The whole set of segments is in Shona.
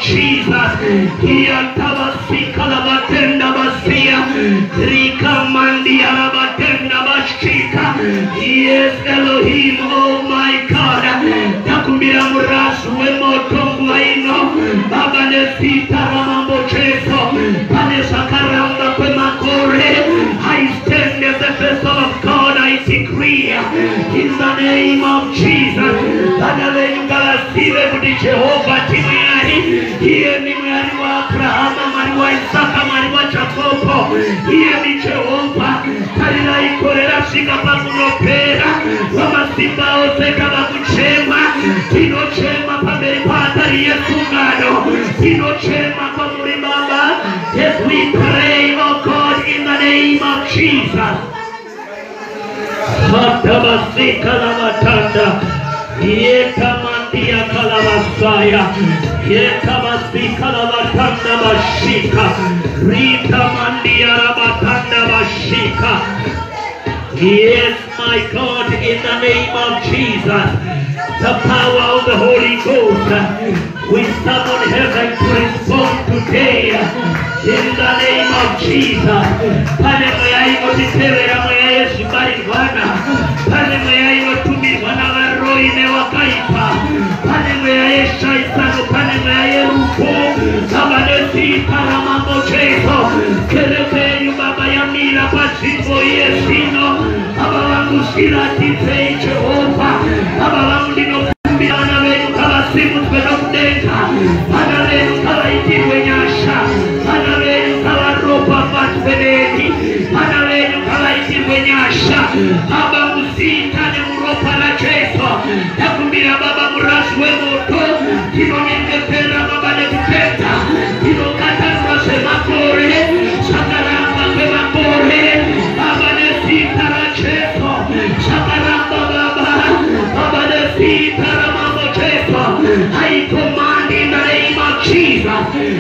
Jesus. Yatabasika labatenda basia. Rika mandi alabatenda bashika. Yes, Elohim, oh my God. Takumbira murasu wemotongu waino. Baba nesita ramambo cheso. Pane sakaramba kwe makore. I stand as the vessel of God. I decree in the name of Jesus. Padale yugalasile mudi Jehovah timuyari. Iye ni muyari wa Abrahama, mari wa Isaka, mari wa Jacobo. Iye ni Jehovah. Talila ikorera shika pakunopera. Wama simba oseka bakuchema. Tino chema pamberi patari yesungano. Tino chema pamuri baba. Yes, we pray, oh God, in the name of Jesus. Hatabasika lamatanda. Yetamandia kalabasaya. Yetabasika lamatanda bashika. Ritamandia lamatanda bashika. Yes, my God, in the name of Jesus, the power of the Holy Ghost, we summon heaven to respond today. In the name of Jesus. Pane mwayaino titevera mwayayesu barivana. Pane mwayaino tumirwana varoine wakaipa. Pane mwayesha isano. Pane mwayerupo. Sabanesita ramambo cheso. Kerevenyu baba yamira pachimbo yesino. Baba wangu siratizei Jehova. Baba wangu dino kumbirana venyu kavasimu tweno kudeka. Pana venyu kavaitirwe nyasha. Pana venyu kavaropa patveneni. Pana venyu kavaitirwe nyasha. Baba musita ne muropa la cheso. Takumbira baba murasu we moto. Tino ningepera baba ne kupeta. Tino kata rase makore. Sakaramba kwe makore. Baba ne sita la cheso. Sakaramba baba. Baba ne sita la mambo cheso. I command in the name of Jesus.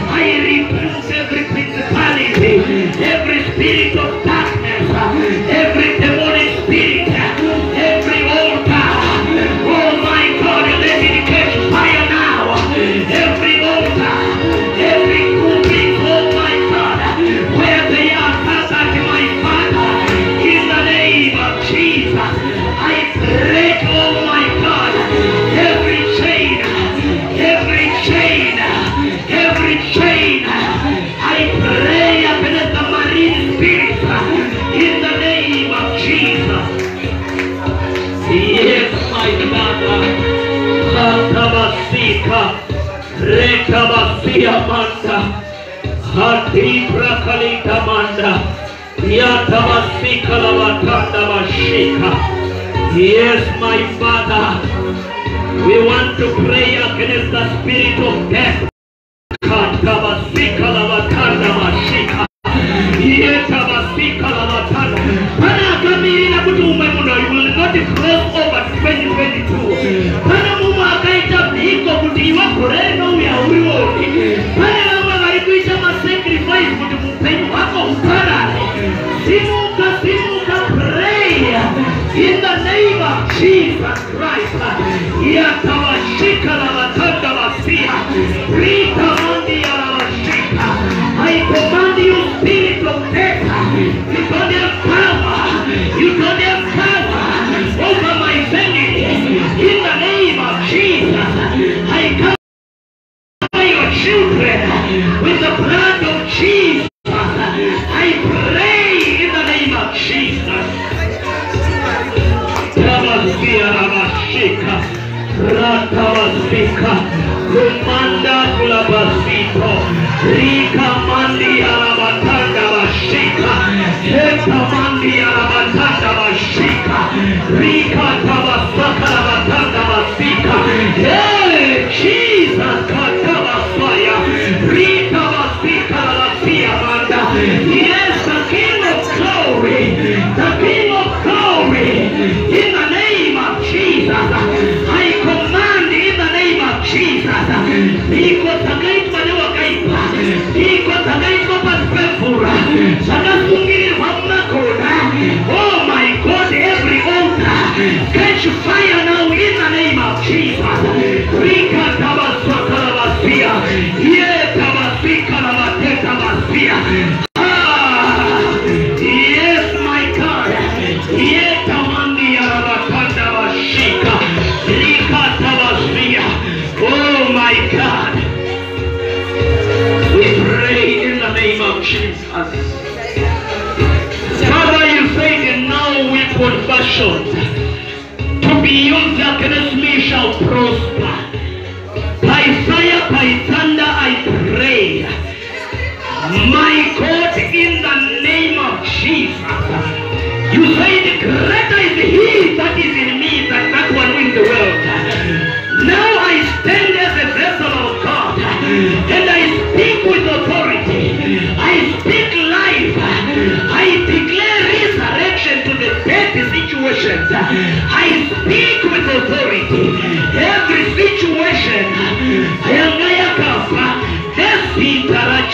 I reprove every principality, every spirit of darkness, every demonic spirit, every altar. Oh my God, let it catch fire now. Every altar, every grouping, oh my God, where they are gathered, my Father, in the name of Jesus, I break, oh my God, every chain, every chain, every chain. I pray against the marine spirits in the name of Jesus. Yes, my Father. Hatabasika, Rekabasia Manda, Hatibra Kalita Manda, Yatabasika Lavatanda Bashika. Yes, my Father. We want to pray against the spirit of death. Katabasika lavatanda mashika. Yetabasika lavatanda. Pana kamilina kutume muna. You will not cross over 2022. Pana mumu akaita viko kutiwa koreno ya uliwoni. Pana mama walikuita ma-sacrifice kutumupeni wako uparane. Simuka pray in the name of Jesus Christ. Yatawashika lavatanda masia. Rita I command you, spirit of death. You don't have power. You don't have power over my family. In the name of Jesus, I cover your children with the blood of Jesus. I pray in the name of Jesus. Tabaskia Ramashika, Ratavasika, Kumanda Kulabasito, Rika Mandi Alabatanda Bashika, Heta Mandi Alabatanda Bashika, Rika Tabasaka Alabatanda Basika. Hey, Jesus Katabasaya, Rika Basika Alasia Manda. Yes, the King of Glory, the King of Glory, in the name of Jesus, I command in the name of Jesus. Iko tagait manewa kaipa, iko tagait mapasfefura, sagasungiri wamnakoda. Oh my God, every altar catch fire now in the name of Jesus. Rika tabaswa kalabasia.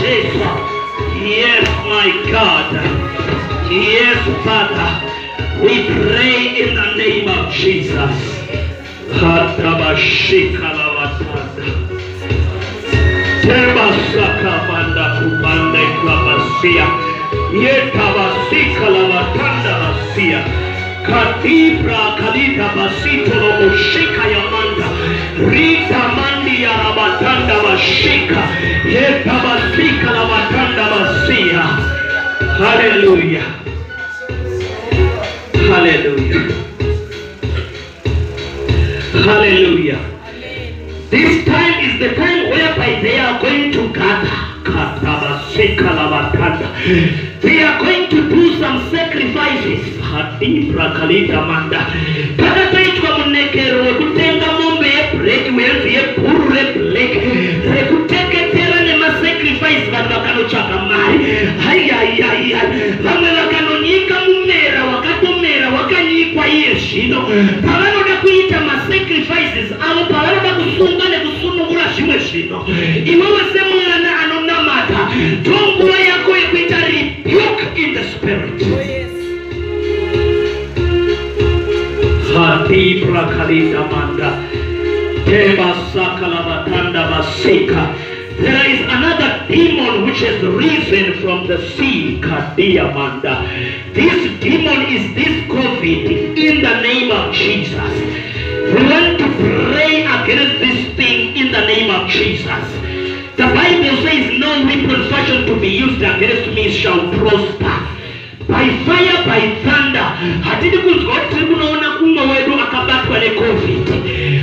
Jesus. Yes, my God. Yes, Father. We pray in the name of Jesus. Hatabashikalavatanda. Tebasaka kubande klabasia. Yetavasikalavatanda basia. Katibra kalita basito loboshika yamanda. Rita mandi yarabatanda bashika. Yetavasikalavatanda basia. Hallelujah. Hallelujah. Hallelujah. This time is the time whereby they are going to gather. They are going to do some sacrifices. Sacrifices don't rebuke in the spirit. There is another demon which has risen from the sea. This demon is this COVID in the name of Jesus. We want to pray against this thing in the name of Jesus. The Bible says no weapon fashioned to be used against me shall prosper. By fire, by thunder. Hatidi kuzgoti kunaona kuma wedu akabatwa ne COVID.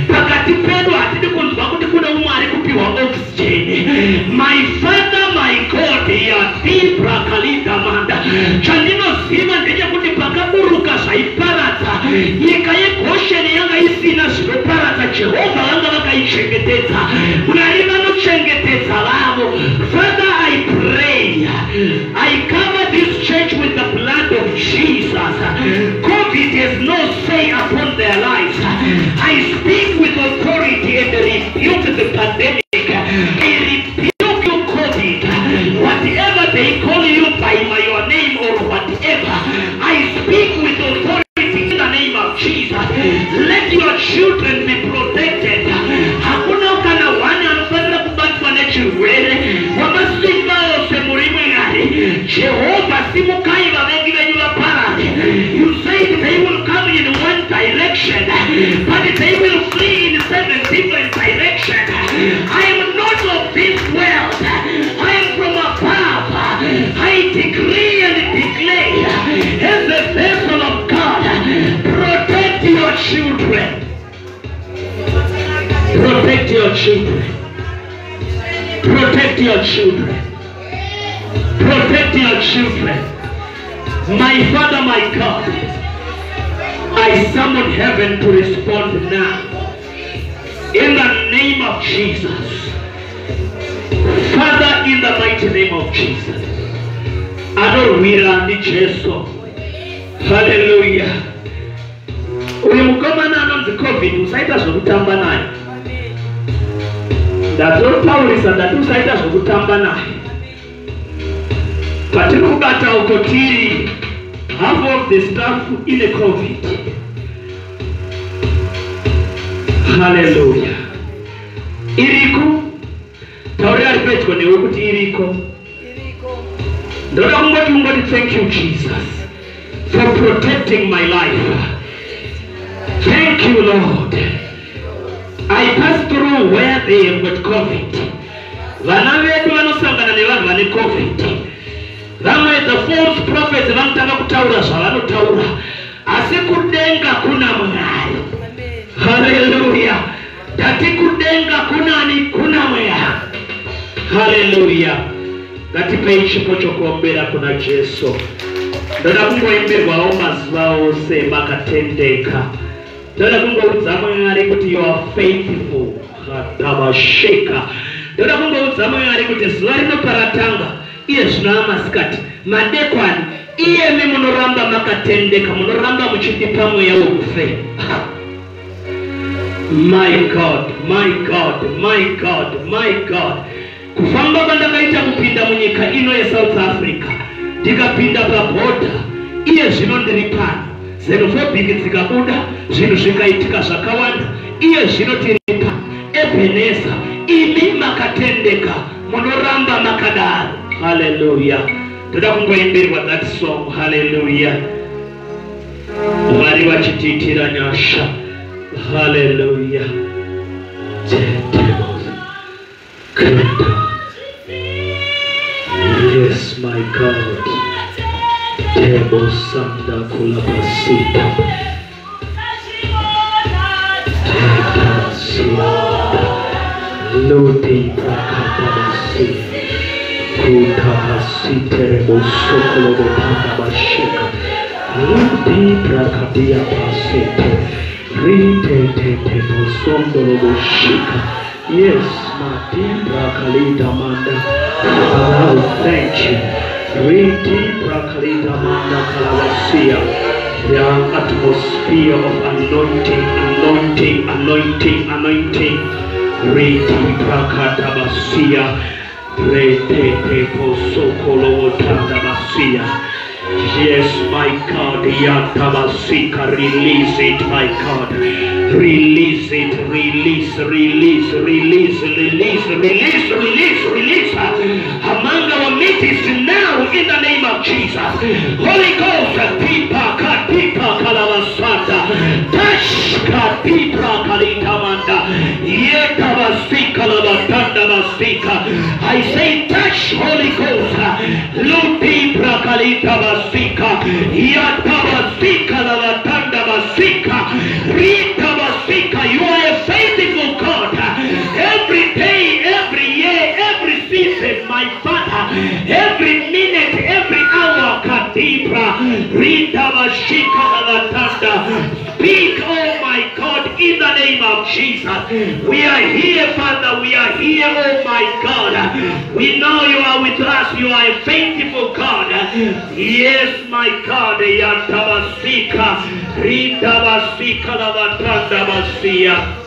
Pakati pedo hatidi kuzgoti kuna umari kupiwa oxygen. My Father, my God, ya tibra kalita manda. Chandino sima ndeja kuti pakaburuka saiparata. Yekaye kosheni yanga isina saiparata. Jehova anga waka ishengeteta. Unarima no chengeteta lavo. Father, I pray. I cover this church with the blood of Jesus. COVID has no say upon their lives. I speak with authority and rebuke the pandemic. I rebuke you, COVID. Whatever they call you by your name or whatever, I speak with authority in the name of Jesus. Let your children be protected. Hakuna kana wana anafanya kubatwa na chirwele. Wamasifa osemurimu ngari. Jehovah simukai wavengi wenye parade. You say they will come in one direction, but they will flee in 7 different directions. I am not of this world. I am from above. I decree and declare as the vessel of God, protect your children. Protect your children. Protect your children. Protect your children. My Father, my God, I summon heaven to respond now. In the name of Jesus. Father, in the mighty name of Jesus. Adorwira ni Jesu. Hallelujah. Uyimukoma na anonzi COVID usaita zokutamba naye. Ndatotaurisa ndati usaita zokutamba naye. Patikubata ukotiri half of the staff in a COVID. Hallelujah. Iriko tauri aripetwa ni ukuti iriko. Ndoda kungoti thank you Jesus for protecting my life. Thank you Lord. I passed through where they have got COVID. Vana vedu vanosangana nevanhu vane COVID. Vamwe the false prophets vanotanga kutaura zvavanotaura asi kudenga kuna Mwari. Hallelujah. Tati kudenga kuna Mwari. Hallelujah. Ngatipe chipo chokuombera kuna Jesu. Ndoda kungoimberwawo mazuva ose makatendeka. Ndoda kungoudza Mwari kuti you are faithful. Hadabashika. Ndoda kungoudza Mwari kuti zuva rinoparatanga iye zvino masikati madekwani iyemi munoramba makatendeka, munoramba muchitipa mweya wokufe. My God, my God, my God, my God. kufamba bandakaita kupinda munyika ino ya South Africa tikapinda paboda iye zvinondiripana xenophobic dzikabuda zvinhu zvikaitika zvakawanda iye zvinotiripa Ebeneza imi makatendeka munoramba makadaro. Hallelujah. Toda kungoimberwa that song. Hallelujah. Mwari vachitiitira nyasha. Hallelujah. Yes, my God. Tebo sanda kulabasita. Loti prakabasi. Kutabasi terebo sokolo botanda bashika. Loti prakadia pasete. Rite tebo sondolo boshika. Yes, Mati prakalita manda. Father, thank you. Riti prakalita manda kalawasia. The atmosphere of anointing, anointing, anointing, anointing. Riti prakata basia. Rete tepo sokolo botanda basia. Yes, my God, Yatabasika, release it, my God. Release it, release, release, release, release, release, release, release. Among our meetings now in the name of Jesus. Holy Ghost, Pipa, Kalavasata, Tash, Pipa, Kalitamanda, Yetabasika, Lavatanda Basika. I say, touch, Holy Ghost, Luti, Prakalita Basika, Yatabasika, Lavatanda Basika, Rita Basika. You are a faithful God. Every day, every year, every season, my Father, every minute, every hour, Katibra, Rita Basika, Lavatanda. Speak, oh my God, in the name of Jesus. We are here, Father. We are here, oh my God. We know you are with us. You are a faithful God. Yes, my God. Yatabasika, Ritabasika, Lavatanda Basia.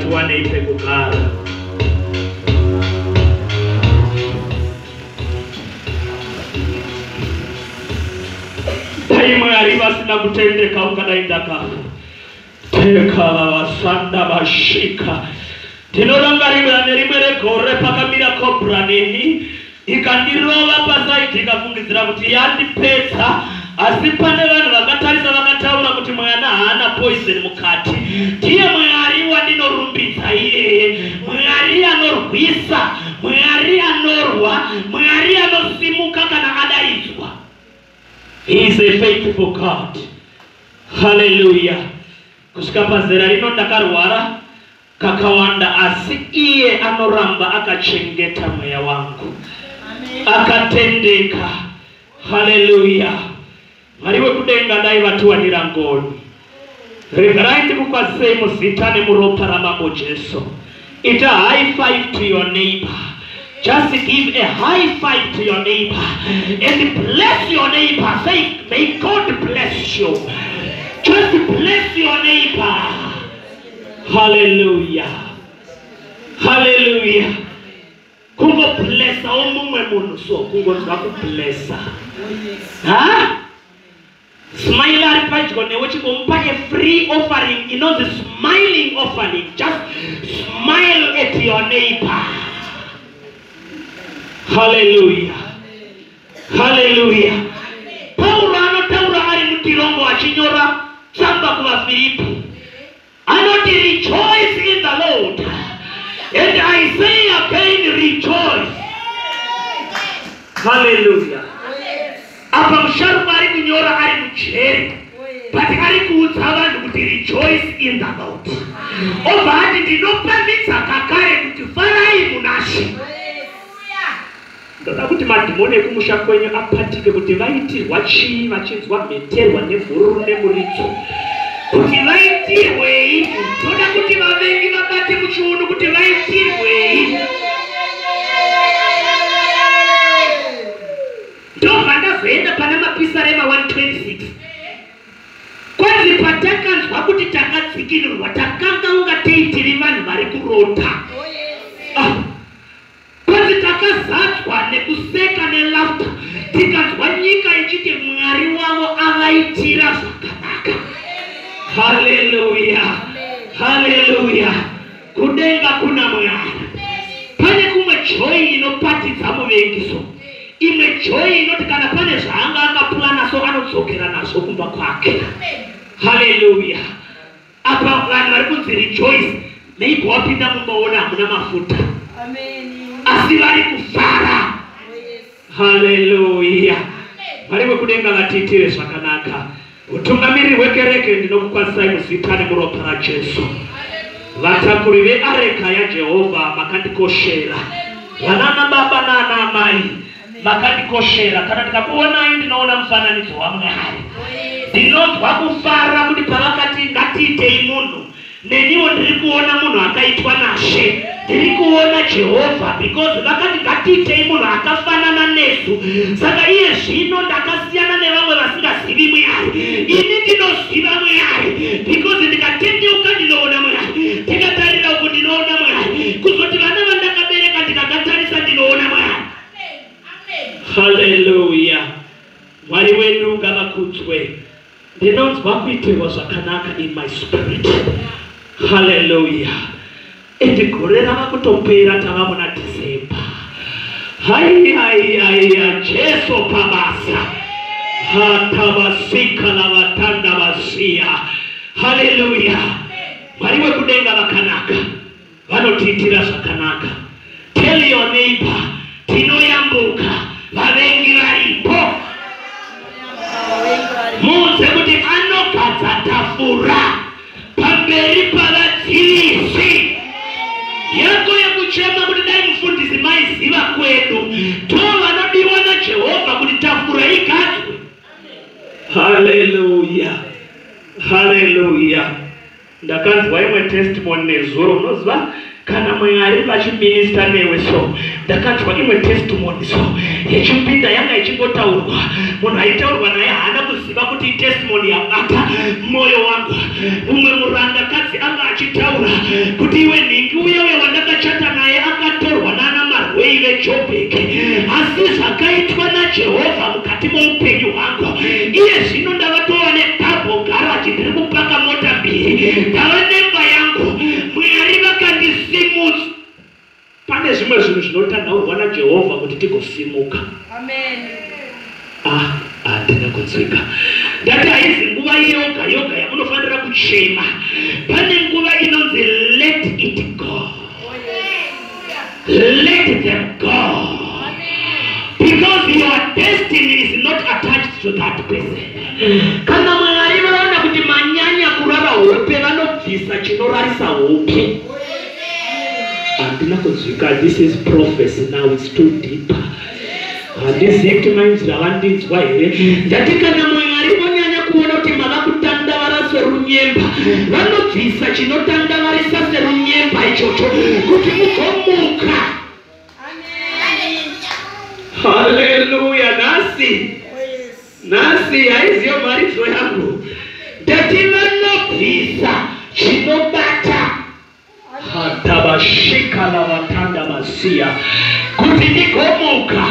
watu waneipe kugara. Taimwe ariba sina kutendeka ukadaindaka. Tekala wasanda bashika. Tinorangaribwa nerimwere gore pakamira kobra neni. Ikandirowa pasaiti ikafungizira kuti yandipedza. Asi pane vanhu vakatarisa vakataura kuti mwana haana poison mukati. Ndiye Mwari wandinorumbidza iyeye. Mwari anorwisa, Mwari anorwa, Mwari anosimuka kana adaidzwa. He is a faithful God. Hallelujah. Kusvika pazera rino ndakarwara kakawanda, asi iye anoramba akachengeta mweya wangu. Akatendeka. Hallelujah. Mwari wekudenga dai vatuwanira ngoni. Reverai ndikukwazisei muzita nemuropa ramambo Jesu. It's a high five to your neighbor. Just give a high five to your neighbor and bless your neighbor. Say, may God bless you. Just bless your neighbor. Hallelujah. Hallelujah. Kungo blessa omumwe munu so kungo zwaku blessa. Huh? Smile at Pajgone, which will buy a free offering. You know, the smiling offering. Just smile at your neighbor. Hallelujah. Hallelujah. Paula taura ari mutirongo achinyora samba kwa Filipi. I not rejoice in the Lord. And I say again, rejoice. Hallelujah. Apa msharuba ari kunyora ari mcheri. But ari kuutsawa kuti rejoice in the Lord. Oba hati ndinopamisa kakare kuti farai munashi. Ndoda kuti madhimoni ekumusha kwenyu apatike kuti vaitirwa chii vachinzwa mheterwa nevhururu nemuritso. Kuti vaitirwei. Ndoda kuti vavengi vabate muchiuno kuti vaitirwei. Ndobva ndazoenda pana mapisarema 126. Kwanzi patakanzwa kuti takatsikinurwa takanga ungatei tiri vanhu vari kurota. Kwanzi takazadzwa nekuseka nelaughter. Tikanzwa nyika ichiti Mwari wavo avaitira zvakanaka. Hallelujah. Hallelujah. Kudenga kuna Mwari. Pane kumwe joy inopatidza muvengiso. Imwe joy inoti kana pane zvaanga akapulana so anodzokera nazo kumba kwake. Hallelujah. Apa vanhu vari kunzi rejoice. Maybe wapinda mumbaona hamuna mafuta. Asi vari kufara. Hallelujah. Vari wekudenga vatiitire zvakanaka. Utungamiriri hwekereke ndinokukwazisai muzita nemuropa raJesu. Vatakuri veareka yaJehovha makandikoshera. Vanana baba nana mai makandikoshera. Kana ndikakuonai ndinoona mufananidzo waMwari. Ndinonzwa kufara kuti pavakati ngatiitei munhu. Neniwo ndiri kuona munhu akaitwa naShe. Ndiri kuona Jehovha because vakati ngatiitei munhu akafanana nesu. Saka iye zvino ndakasiyana nevamwe vasingazivi Mwari. Ini ndinoziva Mwari because ndikatendeuka ndinoona Mwari. Ndikatarira uku ndinoona Mwari. Kuzoti vana vandakabereka ndikakatarisa ndinoona Mwari. Hallelujah. Mwari wedu ngavakudzwe. Ndinonzwa kuitirwa zvakanaka in my spirit. Hallelujah. Gore rava kutopera tava muna December. Haiya Jesu pabasa. Hatavasika na vatanda vasia. Hallelujah. Mwari wekudenga vakanaka. Vanotiitira zvakanaka. Tell your neighbor, tinoyambuka. Vavengi varipo. Muze kuti anogadzira tafura pamberi pavadzivisi. Yako yekuchema kuti dai mufundisi maiziva kwedu. Vanodiwa naJehovha kuti tafura igadzwe. Hallelujah. Hallelujah. Ndakanzwa imwe testimony nezuro. Unoziva kana Mwari vachiminista newe so. Ndakanzwa imwe testimony so. Yechipinda yanga ichingotaurwa. Munhu aitaurwa naye haana kuziva kuti testimony yabata moyo wangu. Umwe murandakadzi anga achitaura kuti iwe taone yangu Mwari vakandisimusa. Pane zvimwe zvinhu zvinotanhaurwa naJehovha kuti tigosimuka. Amen. Handina kunzwika. Ndati haizi nguva yoga yamunofanira kuchema. Pane nguva inonzi let it go. Let them go. Because your destiny is not attached to that person. Kana Mwari vaona kuti manyanya kurara hope vanobvisa chinorarisa hope. Handina kunzwika. This is prophecy now, it's too deep. Handizikti mainzira vandinzwa here. Ndati kana Mwari vonyanya kuona kuti mava kutandavara serunyemba, vanobvisa chinotandavarisa serunyemba ichocho kuti mugomuka. Hallelujah. Nasi haiziyo maridzo yangu. Ndati vanobvisa chinobata. Hatabashika la watanda masia kuti ndigomuka.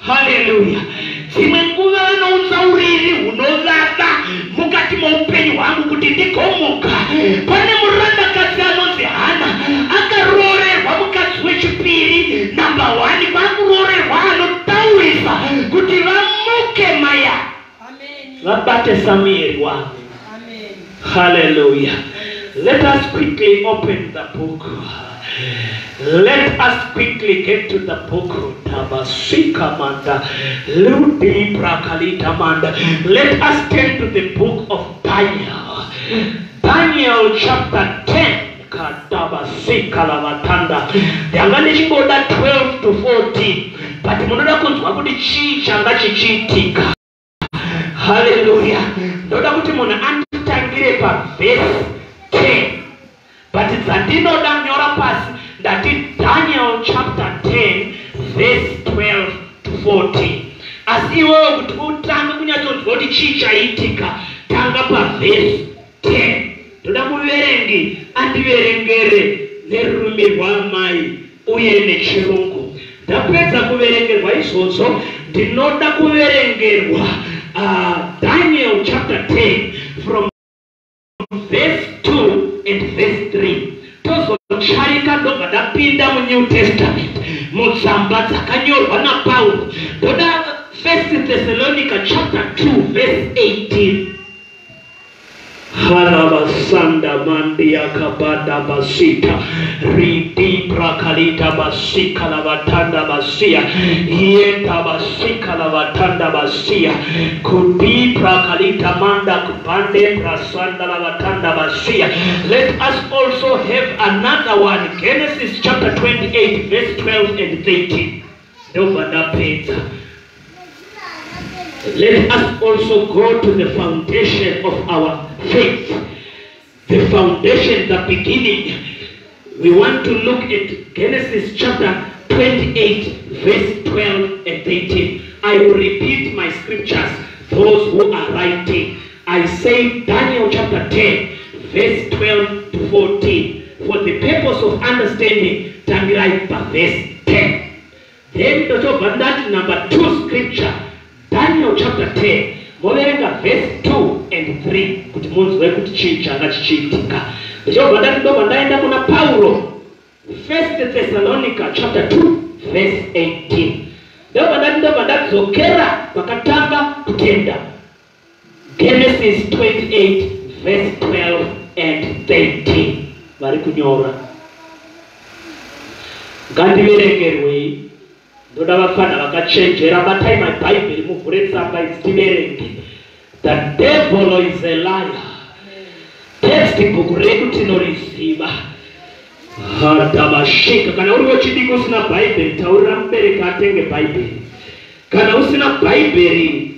Hallelujah. Dzimwe nguva vanounza uriri hunovava mukati moupenyu hwangu kuti ndigomuka. Pane murandakadzi anonzi Hana akaroorerwa mukadzi wechipiri number 1 kwakurorerwa anotaurisa kuti vamuke maya vabate Samueri wangu. Hallelujah. Let us quickly open the book. Let us quickly get to the book. Tabasika manda, Ludi Brakalita manda. Let us turn to the book of Daniel. Daniel chapter 10. Katabasika lavatanda. Yangani chingoda 12 to 14. But munoda kunzwa kuti chii changa chichiitika. Hallelujah. Ndoda kuti munhu anditangire pa verse 10. But dzandinoda nyora pasi ndati Daniel chapter 10 verse 12 to 14. Asi iwewe kuti utange kunyatsonzwa kuti chii chaitika, tanga pa verse 10. Ndoda muverengi andiverengere nerurimi rwamai uye nechirungu. Ndapedza kuverengerwa izvozvo ndinoda kuverengerwa Daniel chapter 10 from verse 2 and verse 3. Tozocharika ndobva ndapinda muNew Testament mutsamba dzakanyorwa naPauro. Ndoda 1 Thessalonica chapter 2 verse 18. Harabasanda mandia kabada basita ridi prakalita basika lavatanda basia yeta basika lavatanda basia kudi prakalita manda kupande prasanda lavatanda basia. Let us also have another one, Genesis chapter 28 verse 12 and 13. Let us also go to the foundation of our faith. The foundation, the beginning. We want to look at Genesis chapter 28 verse 12 and 13. I will repeat my scriptures, those who are writing. I say Daniel chapter 10 verse 12 to 14. For the purpose of understanding, Tangirai verse 10. Then the number 2 scripture, Daniel chapter 10, moverenga verse 2 and 3. Kuti munzwe kuti chii changa chichiitika. Ndobva ndaenda kuna Paulo, 1 Thessalonica chapter 2 verse 18. Ndobva ndadzokera pakatanga kutenda, Genesis 28 verse 12 and 13. Vari kunyora. Ngandiverengerwei. Ndoda vafana vakachenjera batai maBhaibheri muvhure tsamba tiverenge. The devil is a liar. Textbook redu tinoriziva. Hatabashika. Kana uri wechidiki usina Bhaibheri, taurira mubereki atenge Bhaibheri. Kana usina Bhaibheri,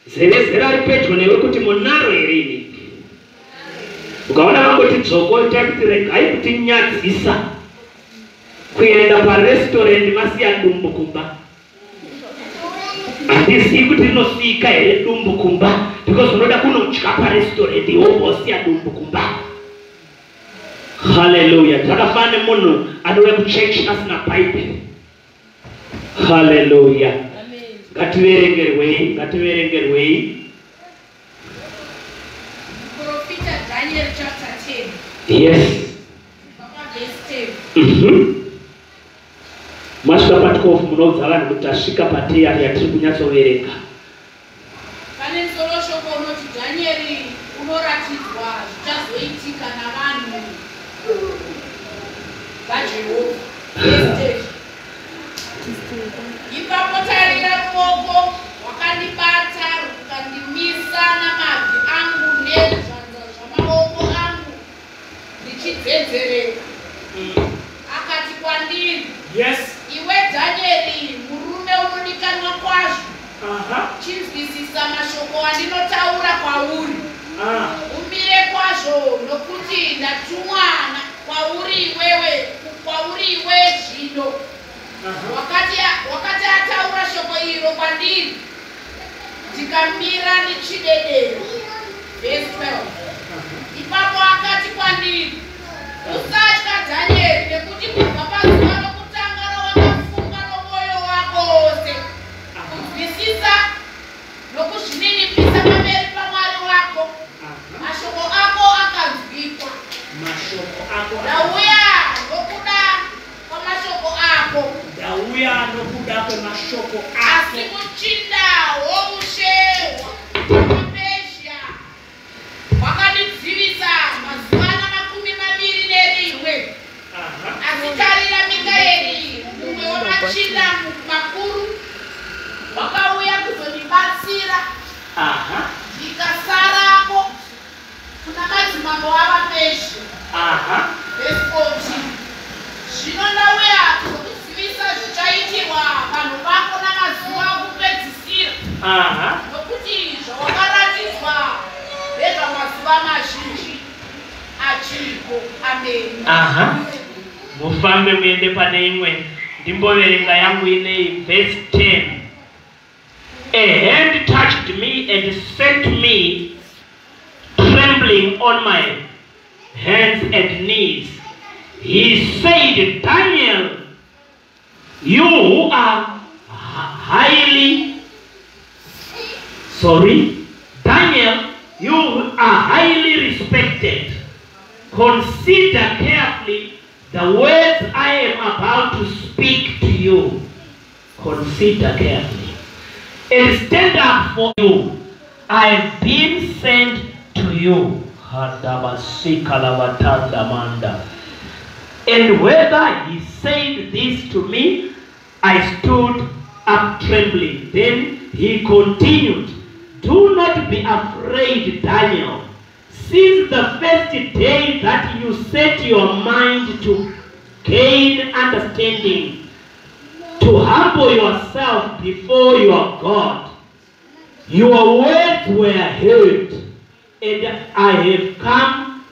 zevezera ari pedyo newe kuti munaro here ini. Ukaona vangoti dzoko takuti regai kuti nyadzisa kuenda parestaurant masiya dumbu kumba. Handizii kuti rinosika here dumbu kumba, because unoda kunodya parestaurant iwo wosiya dumbu kumba. Hallelujah. Takafana nemunhu anouya kuchechi asina Bhaibheri. Hallelujah. Ngativerengerwei. Profita Daniel chapter 10. Yes. Verse 10. Mwashika patikofu munozala mutashika patia yatiri kunyatsoverenga. Pane nsoro shoko unoti Daniel unoratidzwa zvichazoitika navanhu vaJehovha. Verse 10. Ipapo tarira ruoko wakandibata rukandimisa namabvi angu nezvanza zvamaoko angu ndichidzedzereka. Akati kwandiri, Yes. iwe Danieli, murume unodikanwa kwazvo, chinzwisisa mashoko andinotaura kwauri. Umire kwazvo nokuti ndatumwa kwauri iwe zvino. Wakati ataura shoko iro kwandiri, ndikamira nechidedero. Verse 12. Ipapo akati kwandiri, usatya Danieli, nekuti kubva pazuva rokutanga rawakafunga nomwoyo wako wose kunzwisisa nokuzvininipisa pamberi paMwari wako, mashoko ako akanzwikwa. Ndauya nokuda kwamashoko ako. Asi muchinda woushe hwaPezhia wakandidzivisa mazuva 21. Asi tarira, Mikaeri, mumwe wamachinda makuru, wakauya kuzondibatsira. Ndikasarako kuna madzimambo avaPezhia. Verse 14. Zvino ndauya kuzokuzivisa zvichaitirwa vanhu vako namazuva okupedzisira, nokuti zvawakaratidzwa ndezvamazuva mazhinji achiripo. Amen. Mufambe muende pane imwe ndimboverenga yangu inei. Verse 10. A hand touched me and set me trembling on my hands and knees. He said, Daniel, you are highly respected. Consider carefully the words I am about to speak to you. Consider carefully. And stand up for you. I have been sent to you. And whether he said this to me, I stood up trembling. Then he continued, do not be afraid, Daniel. Since the first day that you set your mind to gain understanding, to humble yourself before your God, your words were heard, and I have come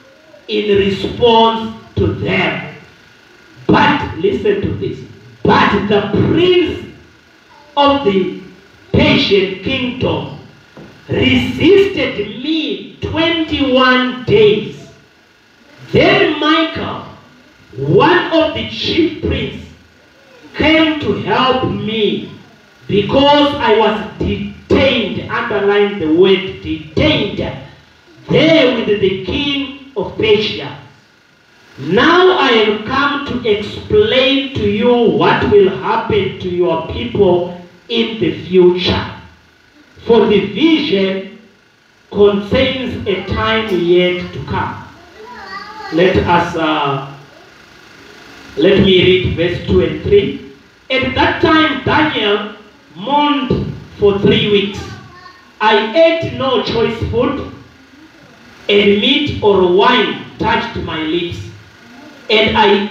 in response to them. But, listen to this, but the prince of the Persian kingdom resisted me 21 days. Then Michael, one of the chief priests, came to help me because I was detained, underline the word detained, there with the king of Persia. Now I have come to explain to you what will happen to your people in the future. For the vision contains a time yet to come. Let me read verse 2 and 3. At that time Daniel mourned for 3 weeks. I ate no choice food, and meat or wine touched my lips. And I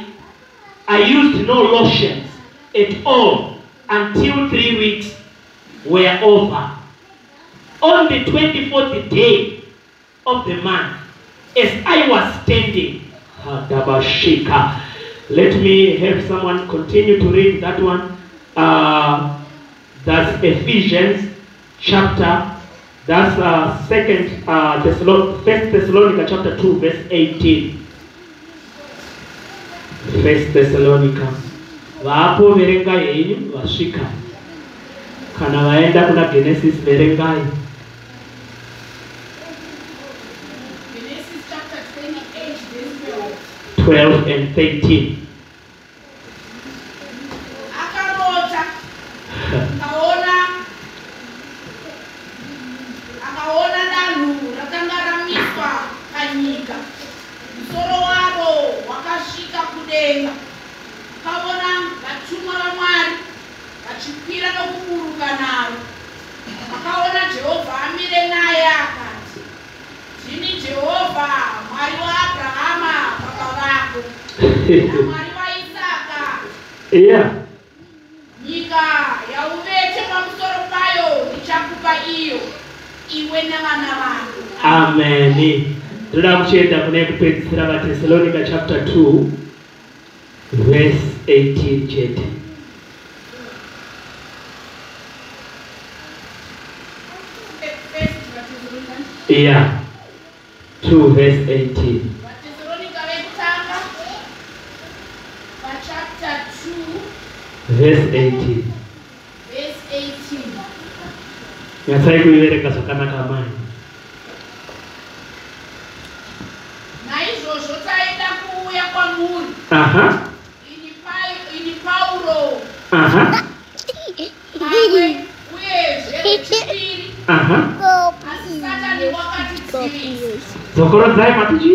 used no lotions at all until 3 weeks were over. On the 24th day of the month, as I was standing, let me have someone continue to read that one. That's Ephesians chapter, that's 1 Thessalonica chapter 2 verse 18. 1 Thessalonica. Vapo verenga yenyu vasvika. Kana vaenda kuna Genesis verengai. Genesis chapter 12 and 13. Akaona danhu rakanga ramiswa kanyika. Musoro wavo wakasvika kudenga. Akaona vatumwa vaMwari vachikwira nokuburuka navo. Akaona Jehovha amire naye akati, "Ndini Jehovha, Mwari waAbrahama baba vako, naMwari waIsaka. Yeah. Nyika yauvete pamusoro payo ndichakupa iyo, iwe navana vako." Amen. Toda kuchenda kune kupedzisira vaTesalonika chapter 2 verse 18 chete. Yeah. 2 verse 18. Vathesalonika vekutanga chapter 2 verse 18. verse 18. Nyasai kuivereka zvakanaka amai. Naizvozvo taida kuuya kwamuri. Ini Pauro. Pamwe uyezve wechipiri. Asi Satani wakatidzivisa. Zokorodzai matuchi?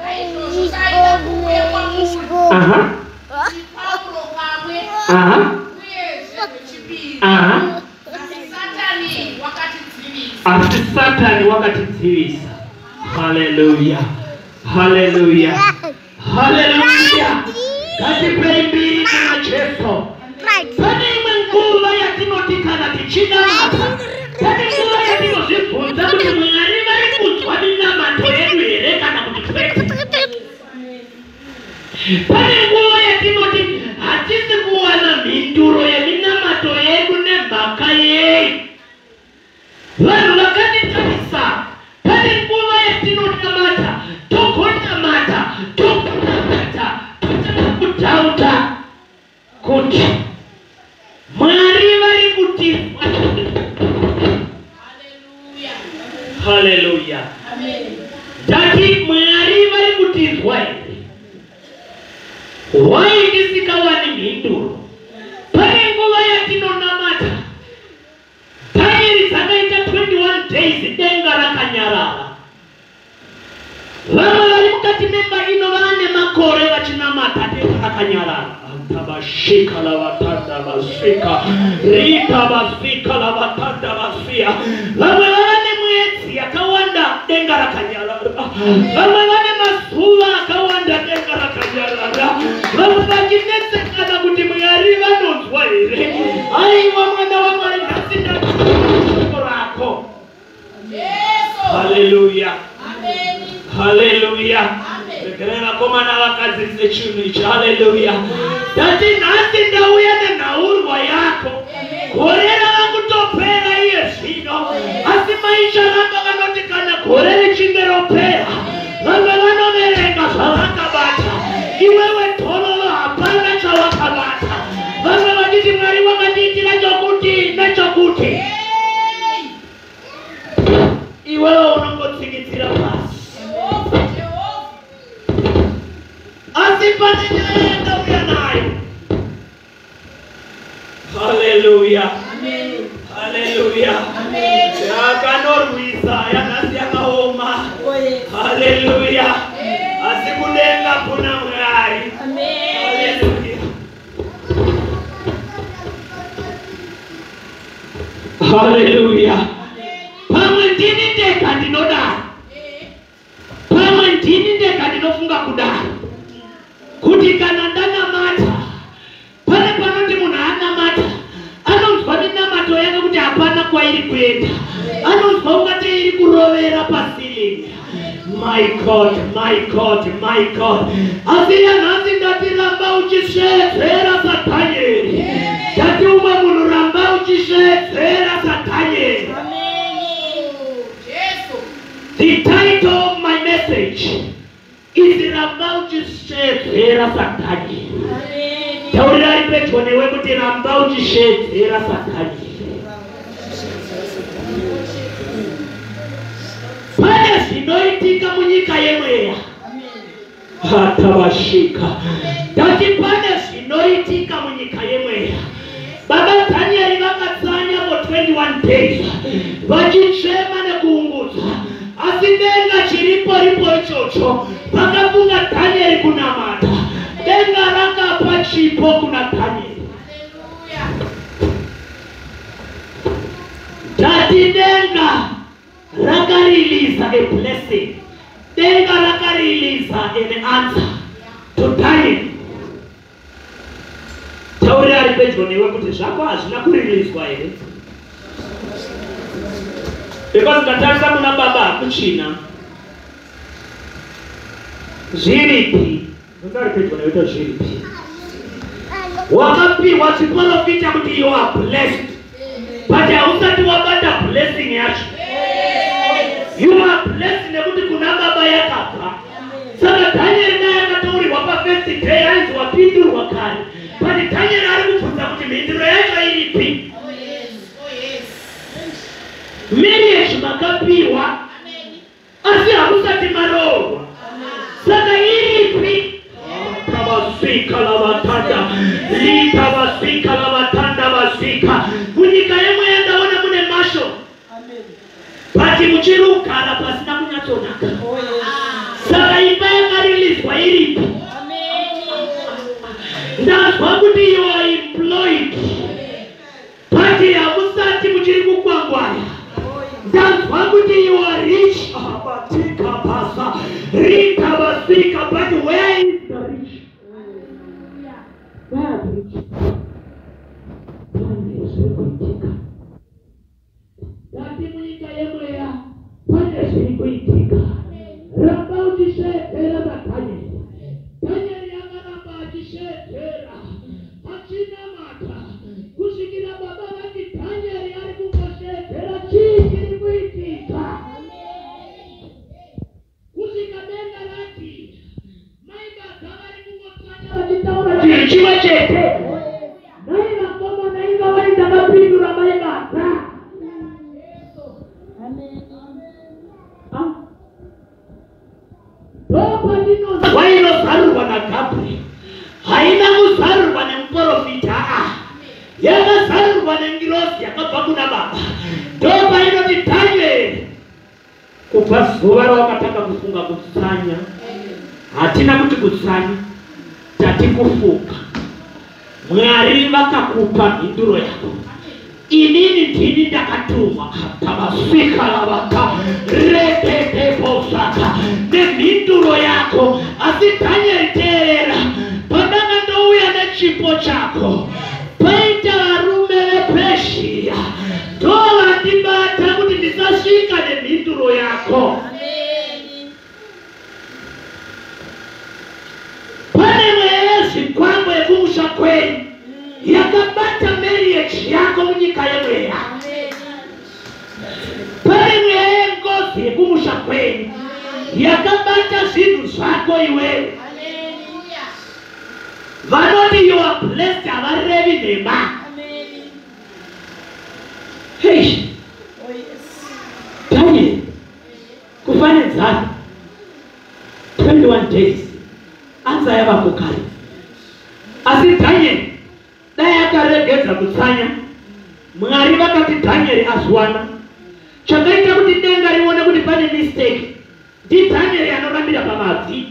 Naizvozvo taida kuuya kwamuri. Ini Pauro pamwe uyezve wechipiri. Asi Satani wakatidzivisa. Hallelujah. Hallelujah. Hallelujah. Katipei mbiri kuna Jesu. Pane imwe nguva yatinoti kana tichinamata. Pane nguva yatinozvibvunza kuti Mwari vari kunzwa minamato yedu here kana kuti kwete. Pane nguva yatinoti hatisi kuwana mhinduro yeminamato yedu nemhaka yedu. Vanhu vakatitarisa. Pane nguva yatinonamata, togonamata, totanga kudhauta kuti Mwari vari kutirwa. Hallelujah. Ndati Mwari vari kutirwa here. Why ndisikawani mhinduro? Pane nguva yatinonamata. Tairi dzakaita 21 days denga rakanyarara. Vamwe vari mukati memba ino vane makore vachinamata denga rakanyarara. Tabashika lavatanda vasika, rita vasika lavatanda vasia. Vamwe vane mwedzi yakawanda denga rakanyarara. Vamwe vane mazuva akawanda denga rakanyarara. Vamwe vachinetsekana kuti Mwari vanonzwa here. Aiwa mwana waMwari ngasinda rako. Hallelujah. Hallelujah. Regerera komana vakadzidze chinhu ichi. Hallelujah. Ndati nhasi ndauya nenhaurwa yako. Gore rava kutopera iye zvino. Asi maicharamba vanoti kana gore richinge ropera, vamwe vanoverenga zvavakabata. Iwewe tororo hapana chavakabata. Vamwe vachiti Mwari wakandiitira chokuti nechokuti. Iwewe unongotsikitsira pasi. Asi pane nyaya yandauya nayo. Hallelujah. Hallelujah. Yakanorwisa yanhasi yakaoma. Hallelujah. Asi kudenga kuna Mwari. Hallelujah. Hallelujah. Pamwe ndini ndega ndinodaro. Pamwe ndini ndega ndinofunga kudaro. Kuti kana ndanamata, pane panoti munhu anamata, anonzwa minamato yake kuti hapana kwairi kuenda. Anonzwa ungati iri kurovera pasilingi. My God, my God, my God. Asi yanhasi ngatiramba uchisvedzera saDhanieri. Ngati umwe munhu ramba uchisvedzera saDhanieri. The title of my message is ramba uchisvedzera saDhanieri. Taurirai pedyo newe kuti ramba uchisvedzera saDhanieri. Pane zvinoitika munyika yemweya. Hatawashika. Tatipane sinoitika munyika yemweya. Baba Daniel vakatsanya for 21 days. Vachichema nekuunguza. Asidenga chiripo ripo ichocho. Vakafunga Daniel kunamata. Denga rakapa chipo kuna Daniel. Dati denga raka release a blessing. Denga raka release an answer to Daniel. Tauri ari pedro newe kuti zvako hazvina kureleaswa here. Because katarisa muna baba kuchina. Zviripi. Ngari pedro newe to zviripi. Wakapiwa chiprofita kuti you are blessed. But hausati wabata blessing yacho. You are blessed nekuti kuna baba yakabva. Saka Daniel naye akataurirwa pa50 day ainzi wapindurwa kare. But Daniel ari kubvunza kuti mhinduro yacho iripi. Marriage makapiwa asi hamusati marohwa. Saka iripi. Tabasika lavatanda. Litabasika lavatanda basika. Kunyika yemwe yandaona mune masho. Pati muchirukara pasina kunyatsonaka. Saka imba yakareleaswa iripi. Ndazwa kuti you are employed. Pati hamusati muchiri kukwangwara. Ndazwa kuti you are rich. Abatika pasa. Rika basika. But where is the rich? Where is the rich? Dati munyika yemweya pane zviri kuitika. Ramba uchisheetera naDaniel. Daniel yakaramba achisheetera achinamata kusvikira baba vati Daniel ari kungosheetera chii chiri kuitika. Kusvika denga rati maibadza vari kungotsanya vachitaura chinhu chimwe chete. Nai vakomana inga vari takapindura maibadza. Wainozarurwa naGabriel haina kuzarurwa nemuprofita. Yakazarurwa nengirozi yakabva kuna baba. Ndopa inoti Daniel, kubva zuva rawakatanga kufunga kutsanya, hatina kuti kutsanya, tati kufunga. Mwari vakakupa mhinduro yako. Inini ndini ndakatumwa tabasika lavata reteteposaka nemhinduro yako. Asi Daniel teerera, pandanga ndouya nechipo chako paita varume vePezhia ndovandibata kuti ndisasvika nemhinduro yako. Pane mweya yezvikwangwa yekumusha kwenyu yakabata marriage yako munyika yemweya. Pane mweya yengozi yekumusha kwenyu yakabata zvinhu zvako iwewe. Vanoti you are blessed havarevi nhema. Hey, Daniel kufanedzana 21 days anza yava kukari. Asi Daniel dai akaregedza kutsanya, Mwari vakati Daniel azwana. Chakaita kuti denga rione kuti pane mistake, ndi Daniel anorambira pamabvi.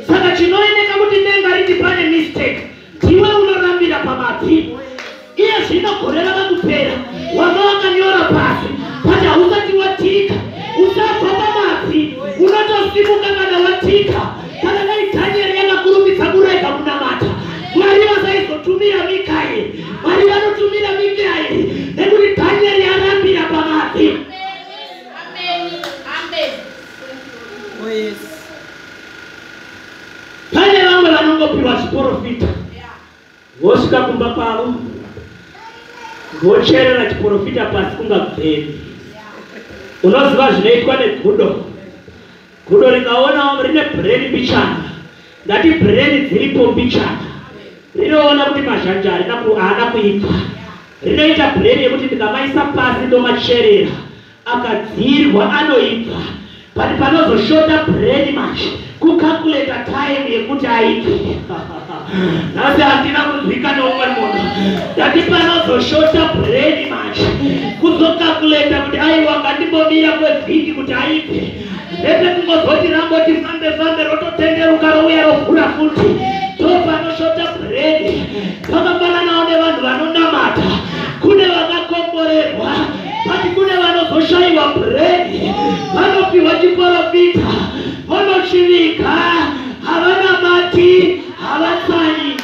Saka chinooneka kuti denga riti pane mistake, ndiwe unorambira pamabvi. Iye zvinogorera vakupera, wanga wakanyora pasi, kuti hausati watika, usabva pamabvi, unotosimuka kana watika. Kana dai Daniel yakakurumidza kurega kunamata, Mwari vasaizotumira Mikaeri. Mwari vanotumira Mikaeri nekuti Daniel yarambira pamabvi. Oh yes. Pane vamwe vanongopiwa chiprofita, vosvika kumba kwavo vocherera chiprofita pasi kungabveni. Unoziva zvinoitwa negudo. Gudo rikaona rine breni mbichana, ngati breni dziripo mbichana, rinoona kuti mazhanja haana kuibva. Rinoita breni yekuti ndikamaisa pasi ndomacherera, akadziirwa anoibva. Pati panozoshota breni manje kukalkuleta time yekuti aiki. Nasi hatina kuzvika neumwe munhu. Ndati panozoshota bread manje. Kuzokalkuleta kuti aiwa ngatimbomira kwevhiki kuti aipe. Ndete kungozoti rangoti fambe rototenderuka rouya rovhura futi. Panoshota bread. Pakafananawo nevanhu vanonamata. Kune vakakomborerwa. Pati kune vanozoshaiwa bread. Vanopiwa chiporofita. Vanochivika. Havanamati. Havatsanyi.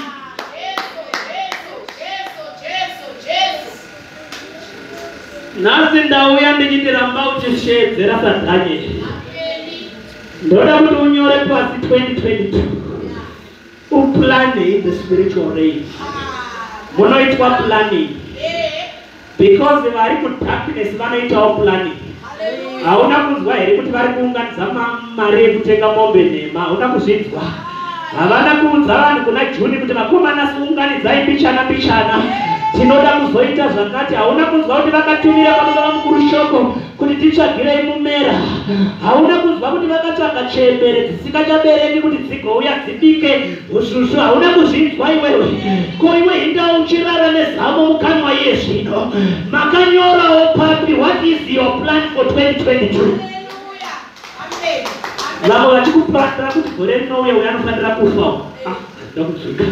Nasi ndauya ndichitiramba uchishedzera saDhanieri. Ndoda kuti unyore pasi 2022. Planning the spiritual realm. Munoitwa planning. Because they are in darkness, vanoitawo planning. Hauna kuzwa here kuti vari kuunganidza mari yekutenga mombe nhema. Hauna kuzvinzwa. Havana kuudza vanhu kuna Juni kuti vakomana siunganidzai pichana. Tinoda kuzoita zvakati. Hauna kuzwa kuti vakatumira pababa mukuru shoko kuti titsvagirei mumera. Hauna kuzwa kuti vakatsvaga chembere dzisingachabereki kuti dzigouya dzibike ushushu. Hauna kuzvinzwa iwewe. Ko iwe hinda uchirara nezamo mukanwa yezvino. Makanyorawo papi. What is your plan for 2022? Vamwe vachikupandira kuti gore rinouya uya anofanira kufa. Ndakutsvika.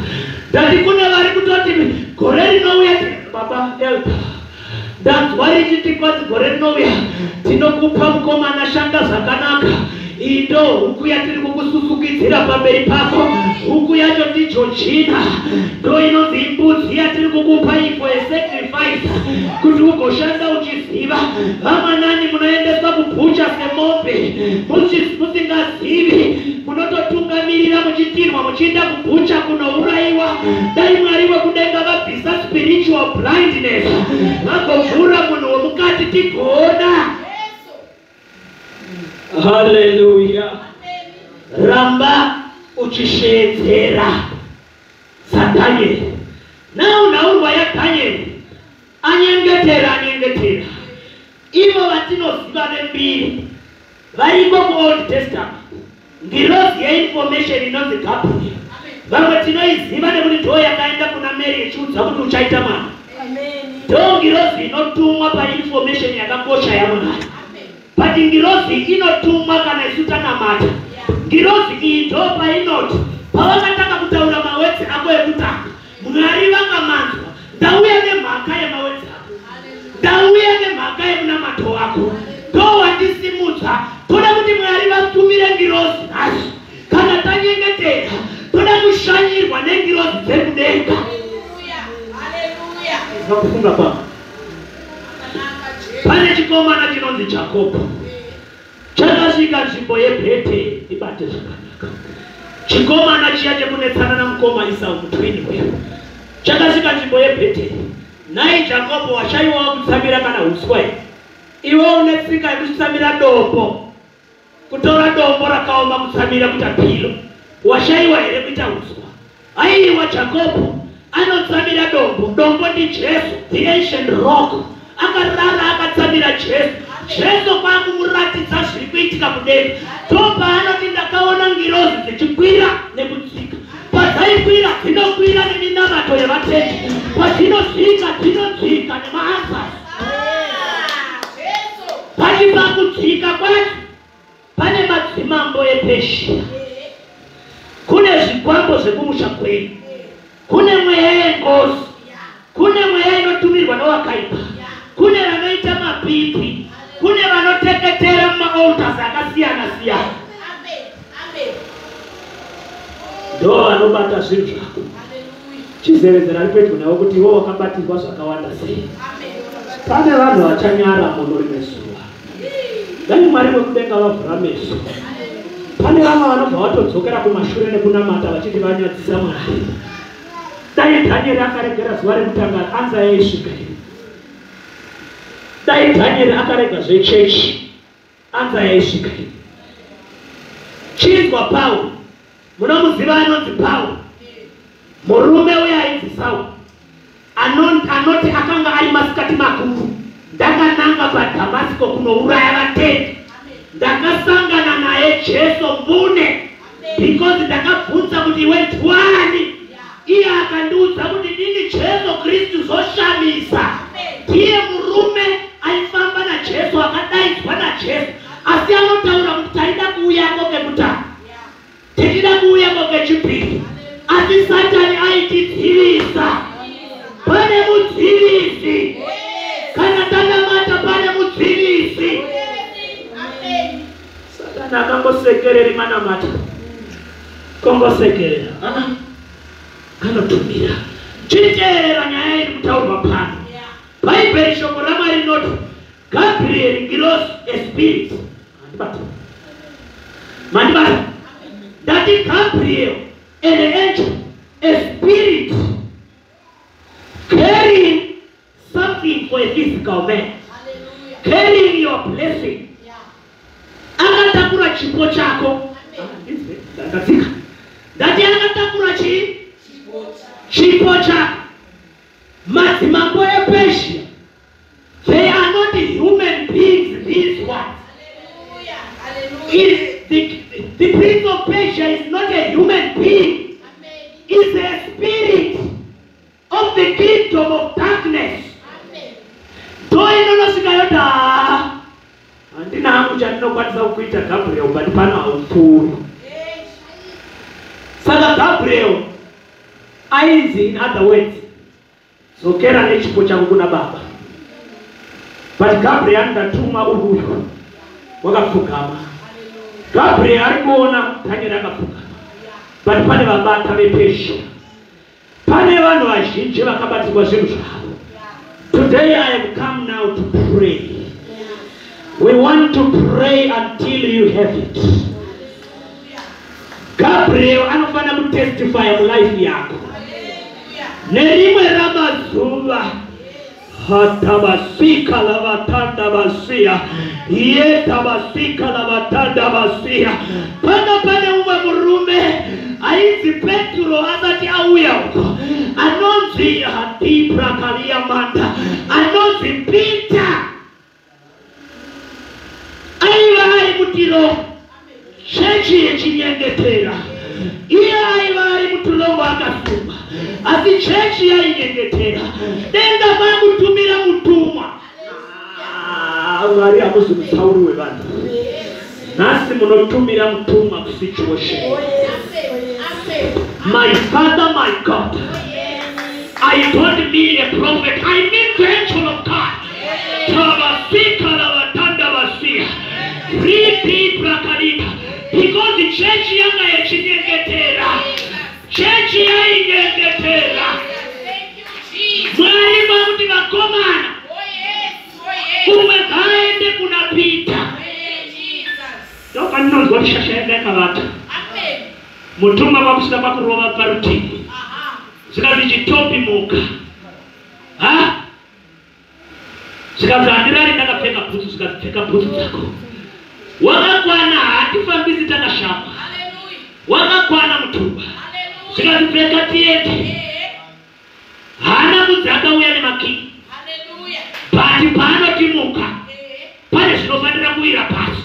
Ndati kune vari kutoti gore rinouya baba elder. Ndanzwa richiti kwati gore rinouya tinokupa mukomana shanga zvakanaka. Indo huku yatiri kukususukidzira pamberi pako. Huku yacho ndicho china. Ndo inonzi imbudzi yatiri kukupa for a sacrifice. Kuti ugoshanda uchiziva. Vamanani munoendeswa kubhucha semombe. Musingazivi. Munototungamirira muchitirwa muchienda kubhucha kunouraiwa. Dai Mwari wekudenga vabvisa spiritual blindness. Vagovhura munhu womukati tigoona. Hallelujah. Ramba uchishedzera saDhanieri. Naurwa yaDhanieri. Anyengetera. Ivo vatinoziva vembiri. Variko kuOld Testament. Ngirozi yeinformation inonzi Gabriel. Vamwe tinoiziva nekuti ndo yakaenda kuna Mary ichiudza kuti uchaita mwana. Ndo ngirozi inotumwa painformation yakakosha yaMwari. But ngirozi inotumwa kana isu tanamata. Ngirozi iyi ndo painoti pavakataka kutaura mawedzi ako ekutanga. Mwari vakamanzwa. Ndauya nemhaka yemawedzi ako. Ndauya nemhaka yemunamato wako. Ndo wandisimudza. Toda kuti Mwari vatumire ngirozi nhasi. Kana tanyengetera toda kushanyirwa nengirozi dzekudenga. Vakufunga papa. Pane chikomana chinonzi Jacobo. Chakasvika nzvimbo yeBhete ibate zvakanaka. Chikomana chiya chekunetsana namukoma Esau mutwini wewe. Chakasvika nzvimbo yeBhete. Naye Jacobo washaiwawo kutsamira kana uswa. Iwe unetsika yekutsamira dombo. Kutora dombo rakaoma kutsamira kuita pilo. Washaiwa here kuita uswa. Aiwa Jacobo anotsamira dombo. Dombo ndi Jesu, the ancient rock. Akarara akatsamira Jesu. Jesu kwakumuratisza zviri kuitika kudenga. Topa anoti ndakaona ngirozi dzichikwira nekudzika. Padzaikwira dzinokwira neminamato yevatendi. Padzinodzika dzinodzika nemaasasi. Pani pakudzika kwacho pane madzimambo ePeshia. Kune zvikwambo zvekumusha kwenyu. Kune mweya yengozi. Kune mweya inotumirwa newakaipa. Kune vanoita mapipi. Kune vanoteketera mumaoltars akasiyana siyana. Ndo vanobata zvinhu zvako. Chizeredzera ari pedyo nawo kuti iwo wakabatirwa zvakawanda sei. Pane vanhu vachanyara muno rimwe zuva. Dai Mwari wekudenga vavhura meso. Pane vamwe vanobva vatodzokera kumashure nekunamata vachiti vanyadzisa Mwari. Dai Dhanieri akaregera zuva rekutanga anza yaisvika. Dai Dhanieri akarega zvechechi anza yaisvika. Chinzwa Paulo. Munomuziva anonzi Paulo. Murume uya ainzi Sauli. Anoti akanga ari masikati makuru. Ndakananga paDhamasiko kunouraya vatendi. Ndakasangana naye Jesu mbune. because ndakabvunza kuti iwe twani. Iye akandiudza kuti ndini Jesu Kristu zoshamisa. Ndiye murume aifamba naJesu akadaidzwa naJesu. Asi anotaura kuti taida kuuyako ngekutanga. Tikida kuuyako ngechipiri. Asi Satani aitidzivisa. Pane mudzivisi. Kana tanamata pane mudzivisi. Satani akangosekerera manamata. Kongosekerera. Kanotumira. Chiteerera nyaya iri kutaurwa pano. Bhaibheri shoko raMwari rinoti Gabriel ngilos a spirit. Mandibata. That is Gabriel and the angel, a spirit carrying something for a physical man. Carrying your blessing. Akatakura chipo chako. That is akatakura chipo chako. Madzimambo ePersia, they are not human beings, these ones. The prince of Persia is not a human being. It's a spirit of the kingdom of darkness. Saka Gabriel aizi, in other words, so kera nechipo changu kuna baba. But Gabriel ndatuma uhuyo wakafukama. Gabriel alikuona tanyera akafukama. But pane vabata vePersia, pane vanhu vazhinji vakabatirwa zvinhu zvavo. Today I have come now to pray. We want to pray until you have it. Gabriel anofana kutestify mulife yako. Nerimwe ramazuva hatabasika lavatanda basia, yetabasika lavatanda basia. Pane umwe murume aizi Petro asati auya uko, anonzi Hatipra Kaliyamanda, anonzi Peter. Aiva ari mutiro chechi yechinyengetera. Iye aiva ari mutulongo akasuma. Asi chechi yainyengetera. Denga vakutumira mutumwa. Mwari hamusi kutauriwe vanhu. Nasi munotumira mutumwa kusituation. My Father, my God, I don't mean a prophet, I mean the angel of God. Because the church yanga yechinyengetera, church yainyengetera. Mwari vakuti vakomana kumwe kaende kunapita. Toka nozwa shasha yaka vata. Mutumwa vakusida pakurova parutivi. Zikazi chitopi muka. Zikazi andirari ndakapfeka bhutsu, zikapfeka bhutsu dzako. Wakakwana hatifambisi takashama. Wakakwana mutumwa. Zikazipfeka tiende. Hana kudzaka uya nemakini. Bati paanotimuka, pane zvinofanira kuwira pasi.